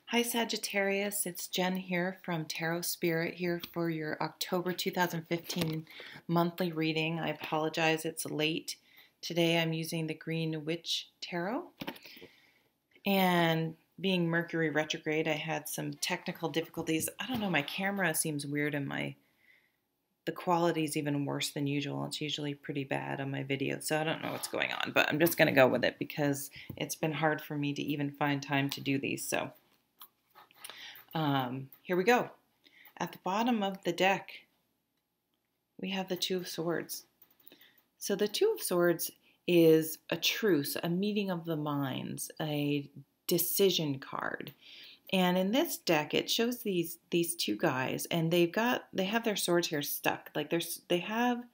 Hi Sagittarius, it's Jen here from Tarot Spirit here for your October 2015 monthly reading. I apologize it's late. Today I'm using the Green Witch Tarot, and being Mercury retrograde, I had some technical difficulties. I don't know, my camera seems weird and the quality is even worse than usual. It's usually pretty bad on my video, so I don't know what's going on, but I'm just going to go with it because it's been hard for me to even find time to do these. So here we go. At the bottom of the deck, we have the Two of Swords. So the Two of Swords is a truce, a meeting of the minds, a decision card. And in this deck, it shows these two guys, and they have their swords here stuck. Like they have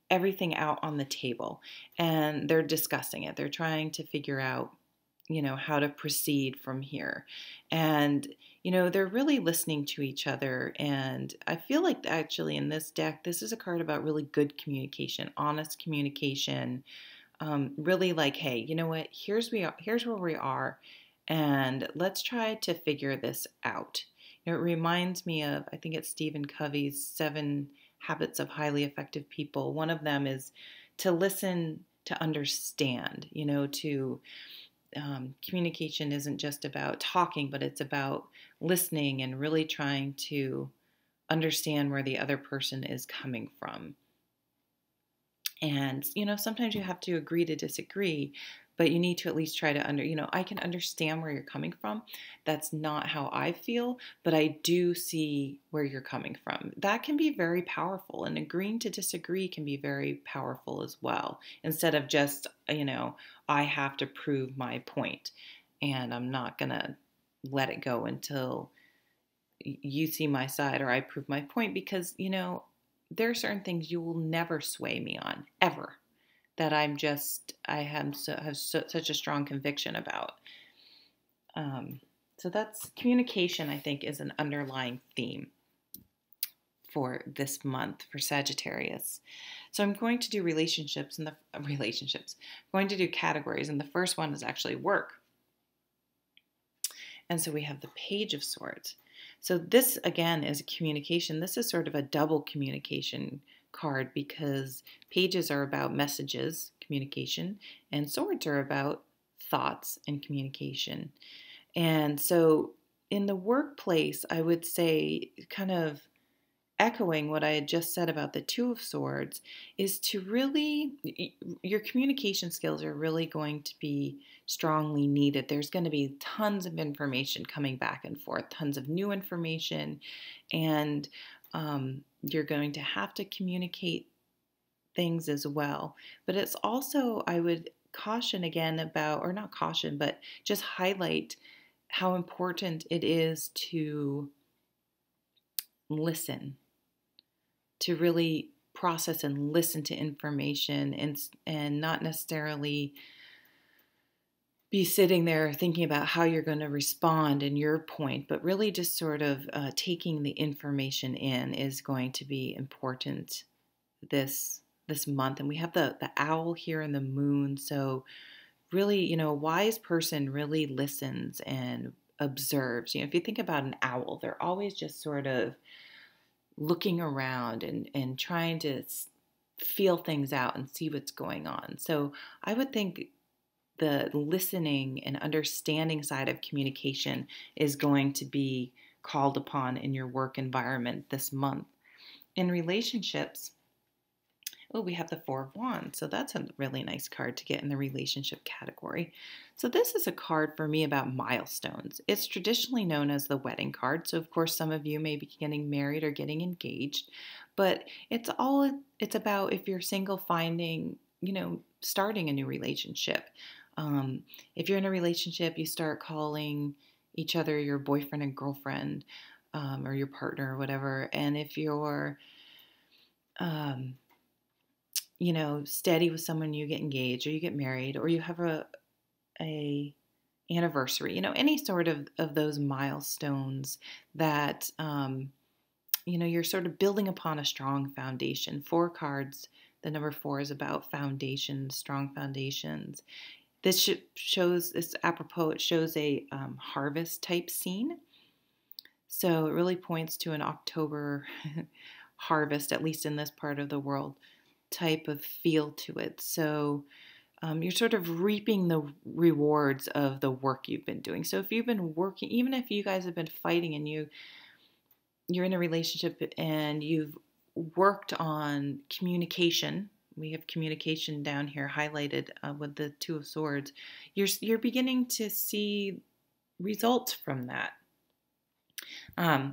everything out on the table, and they're discussing it. They're trying to figure out, how to proceed from here. And, they're really listening to each other. And I feel like actually in this deck, this is a card about really good communication, honest communication. Really like, hey, you know what? Here's where we are, and let's try to figure this out. It reminds me of, I think it's Stephen Covey's 7 Habits of Highly Effective People. One of them is to listen, to understand, to communication isn't just about talking, but it's about listening and really trying to understand where the other person is coming from. And, sometimes you have to agree to disagree, but you need to at least try to I can understand where you're coming from. That's not how I feel, but I do see where you're coming from. That can be very powerful, and agreeing to disagree can be very powerful as well. Instead of just, I have to prove my point, and I'm not going to let it go until you see my side or I prove my point, because, there are certain things you will never sway me on, ever, that such a strong conviction about. So that's communication, I think, is an underlying theme for this month for Sagittarius. So I'm going to do relationships. I'm going to do categories, and the first one is actually work. And so we have the Page of Swords. So this, again, is communication. This is sort of a double communication card, because pages are about messages, communication, and swords are about thoughts and communication. And so in the workplace, I would say, kind of echoing what I had just said about the Two of Swords, is to really, your communication skills are really going to be strongly needed. There's going to be tons of information coming back and forth, tons of new information, and you're going to have to communicate things as well. But it's also, I would caution again about, or not caution, but just highlight how important it is to listen, to really process and listen to information, and not necessarily be sitting there thinking about how you're going to respond and your point, but really just sort of taking the information in is going to be important this month. And we have the owl here and the moon, so really, a wise person really listens and observes. If you think about an owl, they're always just sort of looking around and trying to feel things out and see what's going on. So I would think the listening and understanding side of communication is going to be called upon in your work environment this month. In relationships, we have the Four of Wands. So that's a really nice card to get in the relationship category. So this is a card for me about milestones. It's traditionally known as the wedding card. So of course, some of you may be getting married or getting engaged, but it's about, if you're single, finding, starting a new relationship. If you're in a relationship, you start calling each other your boyfriend and girlfriend, or your partner or whatever. And if you're, steady with someone, you get engaged or you get married or you have a anniversary, any sort of those milestones that, you're sort of building upon a strong foundation. 4 cards, the number 4 is about foundations, strong foundations. Shows, it's apropos, it shows a harvest type scene. So it really points to an October harvest, at least in this part of the world, type of feel to it. So you're sort of reaping the rewards of the work you've been doing. So if you've been working, even if you guys have been fighting and you're in a relationship and you've worked on communication, we have communication down here highlighted with the Two of Swords, you're beginning to see results from that,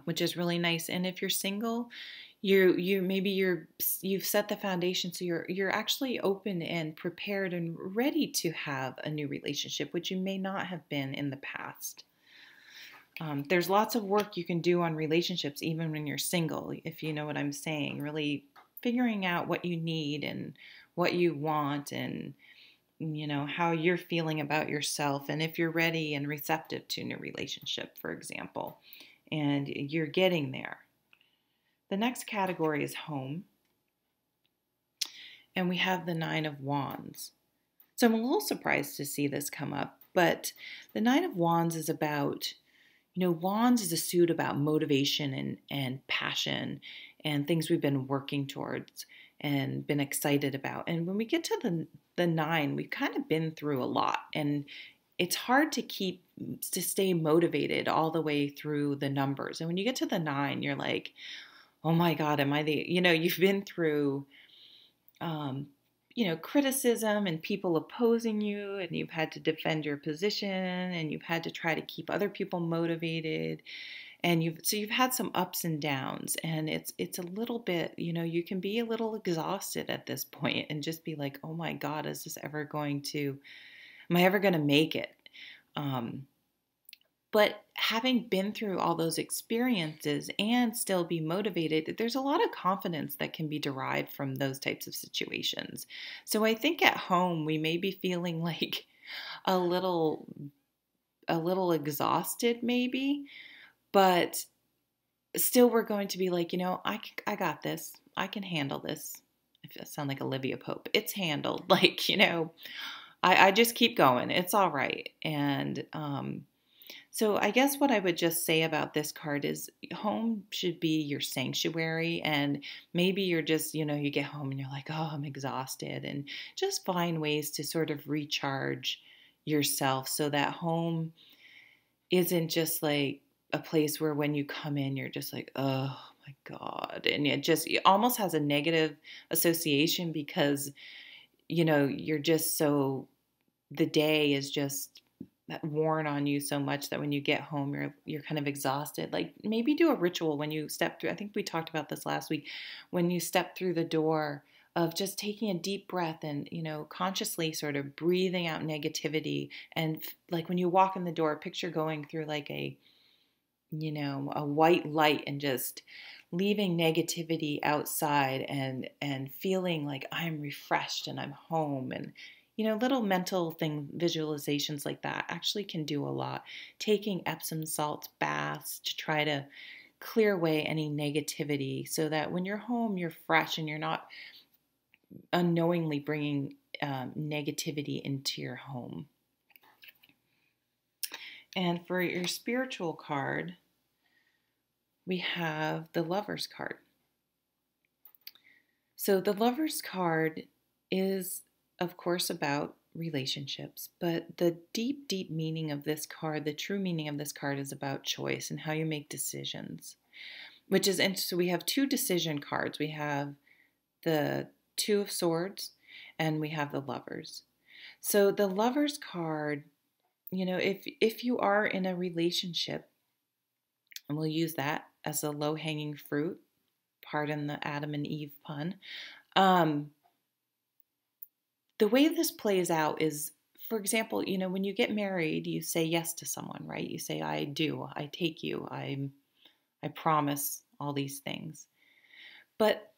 which is really nice. And if you're single, you've set the foundation, so you're actually open and prepared and ready to have a new relationship, which you may not have been in the past. There's lots of work you can do on relationships even when you're single, if you know what I'm saying. Really figuring out what you need and what you want, and how you're feeling about yourself, and if you're ready and receptive to a new relationship, for example, and you're getting there. The next category is home. And we have the Nine of Wands. So I'm a little surprised to see this come up, but the Nine of Wands is about, Wands is a suit about motivation and passion and things we've been working towards and been excited about. And when we get to the nine, we've kind of been through a lot, and it's hard to stay motivated all the way through the numbers. And when you get to the nine, you're like, oh my God, you've been through, criticism and people opposing you, and you've had to defend your position, and you've had to try to keep other people motivated. And you've had some ups and downs, and it's a little bit, you can be a little exhausted at this point and just be like, oh my God, am I ever going to make it? But having been through all those experiences and still be motivated, there's a lot of confidence that can be derived from those types of situations. So I think at home we may be feeling like a little exhausted maybe, but still we're going to be like, I got this. I can handle this. I sound like Olivia Pope. It's handled. Like, I just keep going. It's all right. And so I guess what I would just say about this card is home should be your sanctuary, and maybe you're just, you get home and you're like, oh, I'm exhausted, and just find ways to sort of recharge yourself so that home isn't just like a place where when you come in, you're just like, oh my God. And it almost has a negative association because, you're just the day is just worn on you so much that when you get home, you're kind of exhausted. Like maybe do a ritual when you step through. I think we talked about this last week. When you step through the door, of just taking a deep breath and, consciously sort of breathing out negativity. And like when you walk in the door, picture going through like a white light and just leaving negativity outside and feeling like I'm refreshed and I'm home. And little mental visualizations like that actually can do a lot. Taking Epsom salt baths to try to clear away any negativity so that when you're home, you're fresh and you're not unknowingly bringing negativity into your home. And for your spiritual card, we have the Lover's card. So the Lover's card is, of course, about relationships, but the deep, deep meaning of this card, the true meaning of this card is about choice and how you make decisions, which is interesting. So we have two decision cards. We have the Two of Swords and we have the Lovers. So the Lover's card, if you are in a relationship, and we'll use that as a low-hanging fruit, pardon the Adam and Eve pun, the way this plays out is, for example, when you get married, you say yes to someone, right? You say, I do, I take you, I promise all these things. But,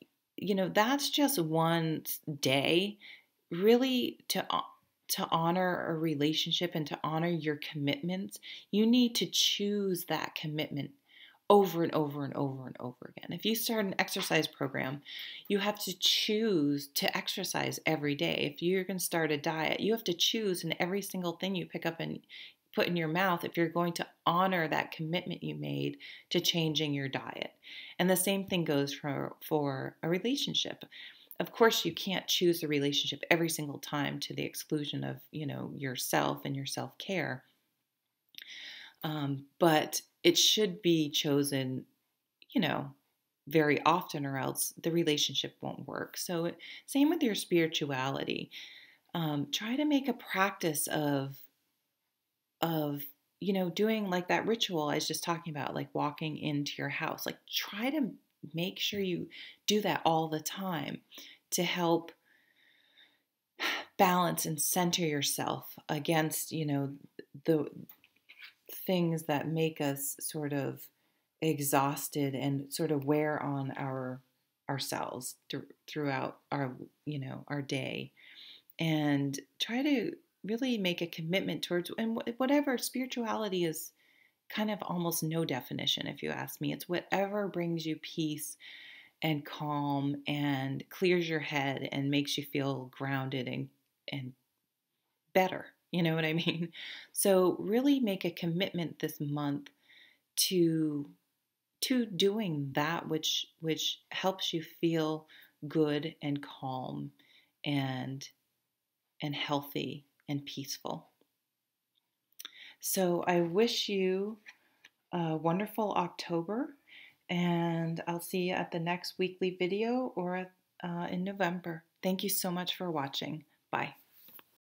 that's just one day. Really, to honor a relationship and to honor your commitments, you need to choose that commitment over and over and over and over again. If you start an exercise program, you have to choose to exercise every day. If you're going to start a diet, you have to choose in every single thing you pick up and put in your mouth if you're going to honor that commitment you made to changing your diet. And the same thing goes for a relationship. Of course, you can't choose a relationship every single time to the exclusion of, yourself and your self-care. But it should be chosen, very often, or else the relationship won't work. So same with your spirituality. Try to make a practice of doing like that ritual I was just talking about, like walking into your house. Like, try to make sure you do that all the time to help balance and center yourself against, the things that make us sort of exhausted and sort of wear on ourselves throughout our day. And try to really make a commitment towards, and whatever. Spirituality is kind of almost no definition, if you ask me. It's whatever brings you peace and calm and clears your head and makes you feel grounded and better. You know what I mean? So really make a commitment this month to doing that which helps you feel good and calm and healthy and peaceful. So I wish you a wonderful October, and I'll see you at the next weekly video or in November. Thank you so much for watching. Bye.